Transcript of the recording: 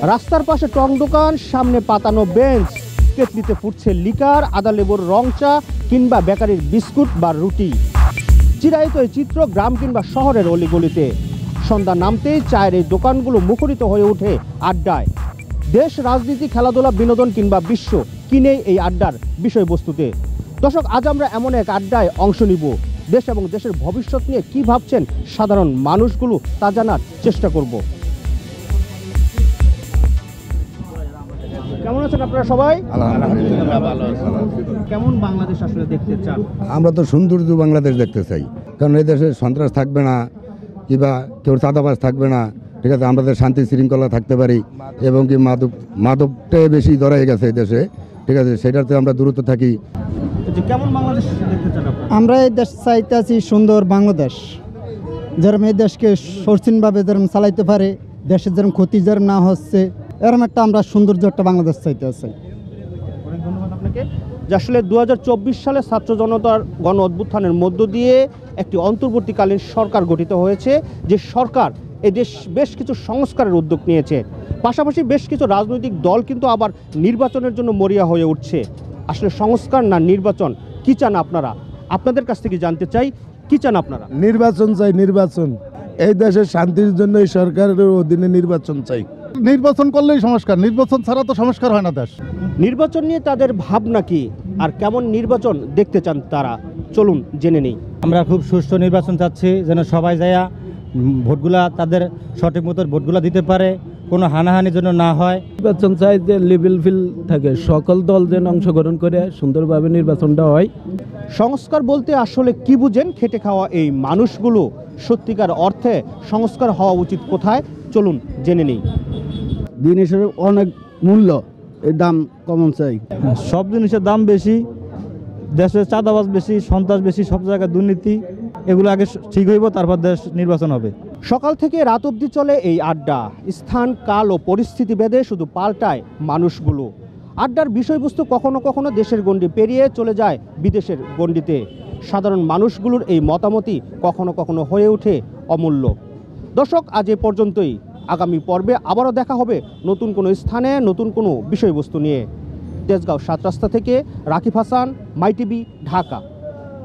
রাস্তার পাশে টং দোকান, সামনে পাতানো বেঞ্চ, কেটলিতে ফুটছে লিকার, আদা লেবুর রং চা কিংবা বেকারির বিস্কুট বা রুটি। চিরায়ত এই চিত্র গ্রাম কিংবা শহরের অলিগলিতে। সন্ধ্যা নামতেই চায়ের এই দোকানগুলো মুখরিত হয়ে ওঠে আড্ডায়। দেশ, রাজনীতি, খেলাধুলা, বিনোদন কিংবা বিশ্ব কিনেই এই আড্ডার বিষয়বস্তুতে। দর্শক, আজ আমরা এমন এক আড্ডায় অংশ নিব। দেশ এবং দেশের ভবিষ্যৎ নিয়ে কি ভাবছেন সাধারণ মানুষগুলো তা জানার চেষ্টা করব। কেমন আছেন আপনারা সবাই? কেমন বাংলাদেশ আসলে দেখতে চান? আমরা তো সৌন্দর্য বাংলাদেশ দেখতে চাই, কারণ এই দেশে সন্ত্রাস থাকবে না কিংবা কেউ চাঁদাবাজ থাকবে না, ঠিক আছে, আমাদের শান্তি শৃঙ্খলা থাকতে পারি এবং কি মাদকটাই বেশি ধরা গেছে এই দেশে, ঠিক আছে, সেটাতে আমরা দূরত্ব থাকি। কেমন বাংলাদেশ দেখতে চান আপনারা? আমরা এই দেশ চাইতেছি সুন্দর বাংলাদেশ, যেরকম এই দেশকে সরসীনভাবে যেরকম চালাইতে পারে, দেশের যেরকম ক্ষতি যেরকম না হচ্ছে, এরকম একটা আমরা সৌন্দর্য একটা বাংলাদেশ চাইতে আছি। অনেক ধন্যবাদ আপনাকে। যে আসলে 2024 সালে ছাত্র জনতার গণ অভ্যুত্থানের মধ্য দিয়ে একটি অন্তর্বর্তীকালীন সরকার গঠিত হয়েছে। যে সরকার এদেশ বেশ কিছু সংস্কারের উদ্যোগ নিয়েছে, পাশাপাশি বেশ কিছু রাজনৈতিক দল কিন্তু আবার নির্বাচনের জন্য মরিয়া হয়ে উঠছে। আসলে সংস্কার না নির্বাচন, কি চান আপনারা? আপনাদের কাছ থেকে জানতে চাই, কি চান আপনারা? নির্বাচন চাই, নির্বাচন। এই দেশের শান্তির জন্য এই সরকারের অধীনে নির্বাচন চাই। নির্বাচন করলেই সংস্কার, নির্বাচন ছাড়া তো সংস্কার হয় না দেশ। নির্বাচন নিয়ে তাদের ভাবনা কি, আর কেমন নির্বাচন দেখতে চান তারা, চলুন জেনে নেই। আমরা খুব সুষ্ঠু নির্বাচন চাচ্ছি, যেন সবাই যায়া ভোটগুলা তাদের সঠিক মতো ভোটগুলা দিতে পারে, কোনো হানাহানির জন্য না হয়। নির্বাচন চাই যে লেভেল ফিল থাকে, সকল দল যেন অংশগ্রহণ করে সুন্দরভাবে নির্বাচনটা হয়। সংস্কার বলতে আসলে কি বুঝেন খেটে খাওয়া এই মানুষগুলো? সত্যিকার অর্থে সংস্কার হওয়া উচিত কোথায়, চলুন জেনে নেই। জিনিসের অনেক মূল্য, এর দাম কমন চাই। সব জিনিসের দাম বেশি, দেশে চাঁদাবাজ বেশি, সন্ত্রাস বেশি, সব জায়গায় দুর্নীতি। এগুলো আগে ঠিক হইব, তারপর দেশ নির্বাচন হবে। সকাল থেকে রাত অবধি চলে এই আড্ডা। স্থান, কাল ও পরিস্থিতি ভেদে শুধু পাল্টায় মানুষগুলো। আড্ডার বিষয়বস্তু কখনো কখনো দেশের গণ্ডি পেরিয়ে চলে যায় বিদেশের গণ্ডিতে। সাধারণ মানুষগুলোর এই মতামতই কখনো কখনো হয়ে ওঠে অমূল্য। দর্শক, আজ এ পর্যন্তই। আগামী পর্বে আবারও দেখা হবে নতুন কোনো স্থানে, নতুন কোনো বিষয়বস্তু নিয়ে। তেজগাঁও 7 রাস্তা থেকে রাকিব হাসান, মাই টিভি, ঢাকা।